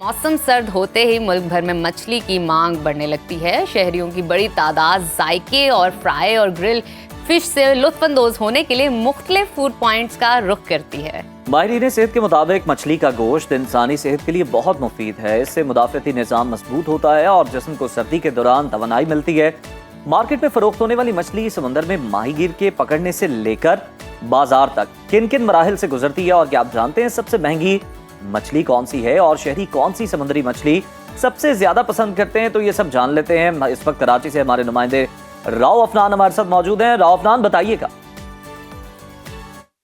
मौसम सर्द होते ही मुल्क भर में मछली की मांग बढ़ने लगती है। शहरियों की बड़ी तादाद जायके और फ्राई और ग्रिल फिश से लुत्फानंदोज होने के लिए मुख्तलिफ फूड पॉइंट्स का रुख करती है। माहिरीन सेहत के मुताबिक मछली का गोश्त इंसानी सेहत के लिए बहुत मुफीद है। इससे मुदाफ़ती निज़ाम मजबूत होता है और जिस्म को सर्दी के दौरान तवानाई मिलती है। मार्केट में फरोख्त होने वाली मछली समंदर में माहीगीर के पकड़ने से लेकर बाजार तक किन किन मराहिल से गुजरती है और क्या आप जानते हैं सबसे महंगी मछली कौन सी है और शहरी कौन सी समुद्री मछली सबसे ज्यादा पसंद करते हैं? तो ये सब जान लेते हैं। इस वक्त कराची से हमारे नुमाइंदे राव अफनान हमारे साथ मौजूद हैं। राव अफनान, बताइएगा।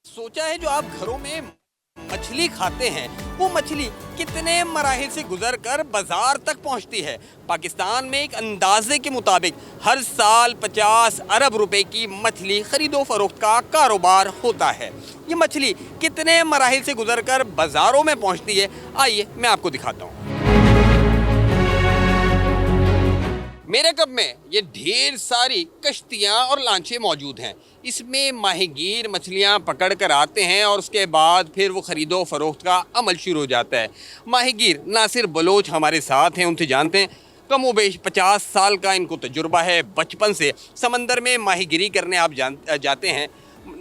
सोचा है जो आप घरों में मछली खाते हैं वो मछली कितने मराहिल से गुजरकर बाजार तक पहुंचती है। पाकिस्तान में एक अंदाजे के मुताबिक हर साल 50 अरब रुपए की मछली खरीदो फरोख्त का कारोबार होता है। ये मछली कितने मराहिल से गुजरकर बाजारों में पहुंचती है, आइए मैं आपको दिखाता हूँ। मेरे कप में ये ढेर सारी कश्तियाँ और लांचे मौजूद हैं। इसमें माहीगीर मछलियाँ पकड़ कर आते हैं और उसके बाद फिर वो ख़रीदो फरोख्त का अमल शुरू हो जाता है। माहीगीर नासिर बलोच हमारे साथ हैं, उनसे जानते हैं। कम व बेश 50 साल का इनको तजुर्बा है। बचपन से समंदर में माहीगीरी करने आप जाते हैं।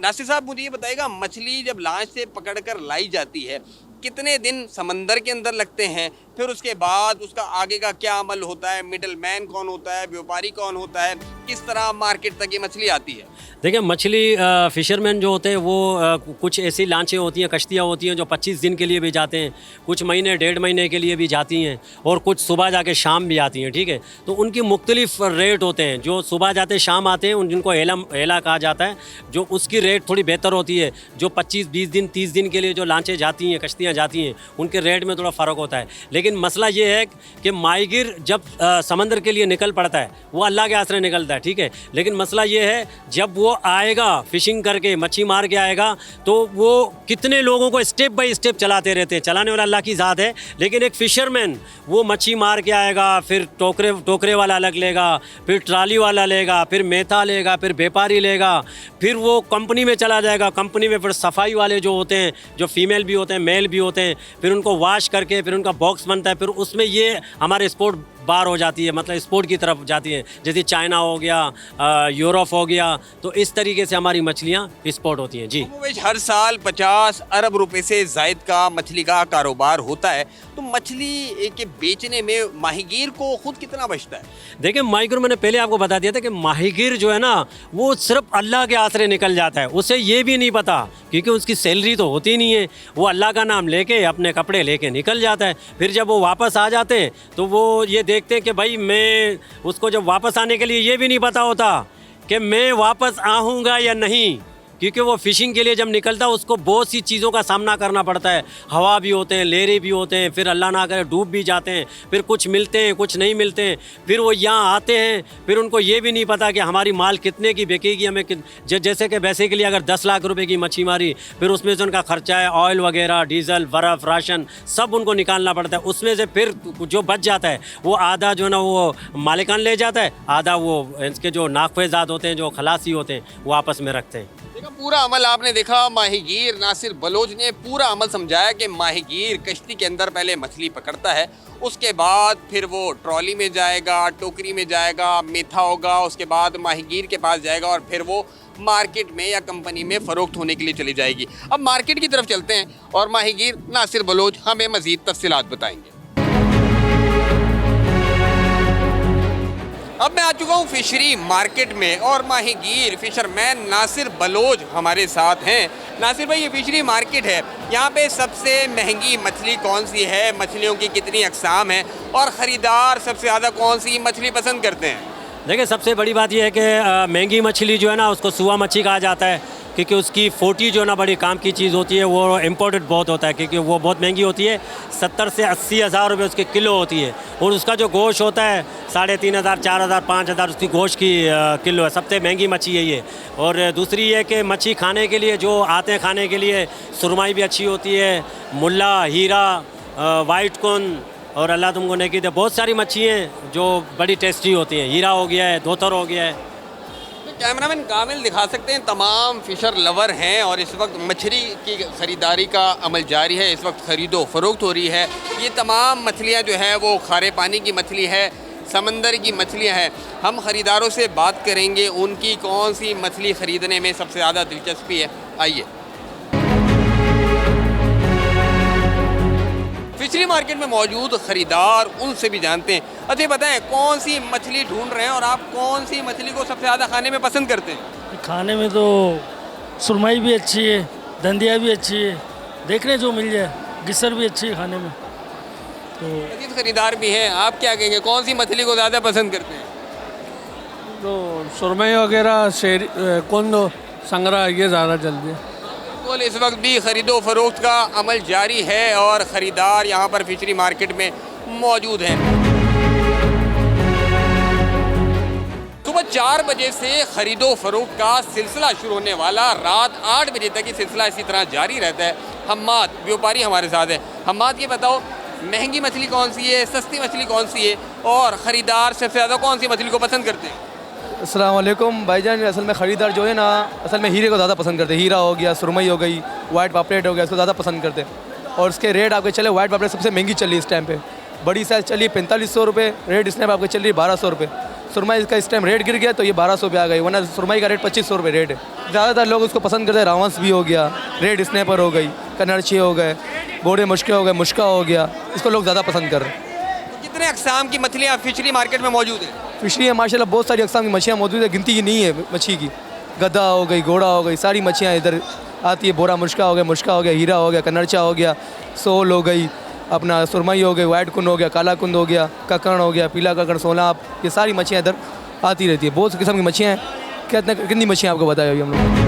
नासिर साहब, मुझे ये बताइएगा, मछली जब लांच से पकड़ कर लाई जाती है कितने दिन समंदर के अंदर लगते हैं, फिर उसके बाद उसका आगे का क्या अमल होता है, मिडल मैन कौन होता है, व्यापारी कौन होता है, किस तरह मार्केट तक ये मछली आती है? देखिए, मछली फ़िशरमैन जो होते हैं वो कुछ ऐसी लांचें होती हैं, कश्तियाँ होती हैं जो 25 दिन के लिए भी जाते हैं, कुछ महीने 1.5 महीने के लिए भी जाती हैं और कुछ सुबह जाके शाम भी आती हैं। ठीक है, तो उनकी मुख्तलिफ रेट होते हैं। जो सुबह जाते शाम आते हैं जिनको हेला कहा जाता है, जो उसकी रेट थोड़ी बेहतर होती है। जो 25-20 दिन 30 दिन के लिए जो लांचें जाती हैं, कश्तियाँ जाती हैं, उनके रेट में थोड़ा फ़र्क होता है। लेकिन मसला ये है कि माहीगीर जब समंदर के लिए निकल पड़ता है वो अल्लाह के आसरे निकलता है। ठीक है, लेकिन मसला ये है जब वो आएगा फिशिंग करके मच्छी मार के आएगा तो वो कितने लोगों को स्टेप बाय स्टेप चलाते रहते हैं। चलाने वाला अल्लाह की ज़ात है, लेकिन एक फ़िशरमैन वो मच्छी मार के आएगा, फिर टोकरे वाला अलग लेगा, फिर ट्राली वाला लेगा, फिर मेथा लेगा, फिर व्यापारी लेगा, फिर वो कंपनी में चला जाएगा। कंपनी में फिर सफाई वाले जो होते हैं, जो फीमेल भी होते हैं मेल भी होते हैं, फिर उनको वॉश करके फिर उनका बॉक्स बनता है। फिर उसमें ये हमारे स्पोर्ट बार हो जाती है, मतलब स्पोर्ट की तरफ जाती है, जैसे चाइना हो गया, यूरोप हो गया। तो इस तरीके से हमारी मछलियाँ एक्सपोर्ट होती हैं। जी, हर साल 50 अरब रुपए से जायद का मछली का कारोबार होता है। तो मछली के बेचने में माहीगीर को खुद कितना बचता है? देखिए, माहीगीर मैंने पहले आपको बता दिया था कि माहीगीर जो है ना वो सिर्फ अल्लाह के आसरे निकल जाता है। उसे ये भी नहीं पता, क्योंकि उसकी सैलरी तो होती नहीं है। वो अल्लाह का नाम लेके अपने कपड़े लेके निकल जाता है। फिर जब वो वापस आ जाते हैं तो वो ये देखते हैं कि भाई मैं उसको जब वापस आने के लिए ये भी नहीं पता होता कि मैं वापस आऊँगा या नहीं, क्योंकि वो फ़िशिंग के लिए जब निकलता है उसको बहुत सी चीज़ों का सामना करना पड़ता है। हवा भी होते हैं, लहरें भी होते हैं, फिर अल्लाह ना करे डूब भी जाते हैं, फिर कुछ मिलते हैं कुछ नहीं मिलते हैं। फिर वो यहाँ आते हैं, फिर उनको ये भी नहीं पता कि हमारी माल कितने की बिकेगी। हमें जैसे कि वैसे के लिए अगर 10 लाख रुपए की मच्छी मारी, फिर उसमें से उनका खर्चा है, ऑयल वगैरह, डीजल, बर्फ़, राशन सब उनको निकालना पड़ता है। उसमें से फिर जो बच जाता है वो आधा जो है ना वो मालिकान ले जाता है, आधा वो इसके जो नाक़फ़ेज़ात होते हैं, जो खलासी होते हैं, वो आपस में रखते हैं। पूरा अमल आपने देखा। माहीगीर नासिर बलोच ने पूरा अमल समझाया कि माहीगीर कश्ती के अंदर पहले मछली पकड़ता है, उसके बाद फिर वो ट्रॉली में जाएगा, टोकरी में जाएगा, मेथा होगा, उसके बाद माहीगीर के पास जाएगा और फिर वो मार्केट में या कंपनी में फ़रोख्त होने के लिए चली जाएगी। अब मार्केट की तरफ चलते हैं और माहीगीर नासिर बलोच हमें मज़ीद तफसीलात बताएंगे। अब मैं आ चुका हूँ फिशरी मार्केट में और माहीगीर फिशरमैन नासिर बलोच हमारे साथ हैं। नासिर भाई, ये फिशरी मार्केट है, यहाँ पे सबसे महंगी मछली कौन सी है, मछलियों की कितनी अक़साम है और ख़रीदार सबसे ज़्यादा कौन सी मछली पसंद करते हैं? देखिए, सबसे बड़ी बात यह है कि महंगी मछली जो है ना उसको सुआ मच्छी कहा जाता है, क्योंकि उसकी फोटी जो है ना बड़ी काम की चीज़ होती है। वो इम्पोर्टेड बहुत होता है क्योंकि वो बहुत महंगी होती है। 70 से 80 हज़ार रुपये उसके किलो होती है और उसका जो गोश्त होता है 3,500, 4,000, 5,000 उसकी गोश्त की किलो है। सबसे महंगी मच्छी है ये। और दूसरी ये कि मच्छी खाने के लिए जो आते हैं खाने के लिए, सुरमाई भी अच्छी होती है, मुल्ला, हीरा, वाइट कॉर्न और अल्लाह तुमको नेकी दे, बहुत सारी मच्छी हैं जो बड़ी टेस्टी होती हैं। हीरा हो गया है, धोतर हो गया है। कैमरामैन कामिल दिखा सकते हैं, तमाम फिशर लवर हैं और इस वक्त मछली की ख़रीदारी का अमल जारी है। इस वक्त ख़रीदो फरोख्त हो रही है। ये तमाम मछलियाँ जो है वो खारे पानी की मछली है, समंदर की मछलियाँ हैं। हम ख़रीदारों से बात करेंगे उनकी कौन सी मछली ख़रीदने में सबसे ज़्यादा दिलचस्पी है। आइए, फिशरी मार्केट में मौजूद ख़रीदार, उनसे भी जानते हैं। अच्छा बताएं, कौन सी मछली ढूंढ रहे हैं और आप कौन सी मछली को सबसे ज़्यादा खाने में पसंद करते हैं? खाने में तो सुरमई भी अच्छी है, धंधिया भी अच्छी है, देखने जो मिल जाए। गिसर भी अच्छी है खाने में। तो मजीद ख़रीदार भी हैं, आप क्या कहेंगे, कौन सी मछली को ज़्यादा पसंद करते हैं? तो सुरमई वगैरह, शेर, कुंद, संगरा, ये ज़्यादा जल्दी है। बिल्कुल, इस वक्त भी ख़रीदो फरोख्त का अमल जारी है और ख़रीदार यहाँ पर फिशरी मार्केट में मौजूद हैं। सुबह 4 बजे से ख़रीदो फरोख्त का सिलसिला शुरू होने वाला, रात 8 बजे तक ये सिलसिला इसी तरह जारी रहता है। हम्माद व्यापारी हमारे साथ है। हम्माद, ये बताओ, महंगी मछली कौन सी है, सस्ती मछली कौन सी है और ख़रीदार सबसे ज़्यादा कौन सी मछली को पसंद करते हैं? अस्सलाम वालेकुम भाईजान। असल में ख़रीदार जो है ना, असल में हीरे को ज़्यादा पसंद करते हैं। हीरा हो गया, सुरमई हो गई, वाइट पापलेट हो गया, इसको ज़्यादा पसंद करते हैं। और इसके रेट आपके चले, वाइट पापलेट सबसे महंगी चली इस टाइम पे, बड़ी साइज़ चली 4500 रुपये, रेड स्नैप आपके चल रही 1200 रुपये। सुरमई इसका इस टाइम रेट गिर गया तो ये 1200 पे आ गई, वरना सुरमई का रेट 2500 रुपये रेट है। ज़्यादातर लोग उसको पसंद करते हैं। रावंस भी हो गया, रेड स्नैपर हो गई, कनरछी हो गए, गोरे मुश्के हो गए, मुश्का हो गया, इसको लोग ज़्यादा पसंद कर रहे हैं। कितने अक़साम की मछलियाँ फिशरी मार्केट में मौजूद हैं? फिशरी है माशाल्लाह, बहुत सारी अक़साम की मछलियाँ मौजूद है, गिनती की नहीं है मछली की। गद्दा हो गई, घोड़ा हो गई, सारी मछलियाँ इधर आती है। बोरा मुश्का हो गया, हीरा हो गया, कनरचा हो गया, सोल हो गई, अपना सुरमई हो गई, वाइट कुंद हो गया, काला कुंद हो गया, ककड़ हो गया, पीला ककड़, सोलाप, ये सारी मछलियाँ इधर आती रहती है। बहुत किस्म की मछलियाँ हैं। कितनी मछलियाँ आपको बताया अभी हम लोग।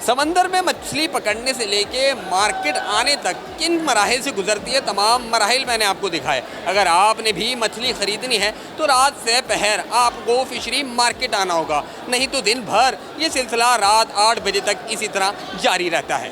समंदर में मछली पकड़ने से लेके मार्केट आने तक किन मराहिल से गुजरती है, तमाम मराहिल मैंने आपको दिखाए। अगर आपने भी मछली ख़रीदनी है तो रात से पहर आपको फिशरी मार्केट आना होगा, नहीं तो दिन भर ये सिलसिला रात 8 बजे तक इसी तरह जारी रहता है।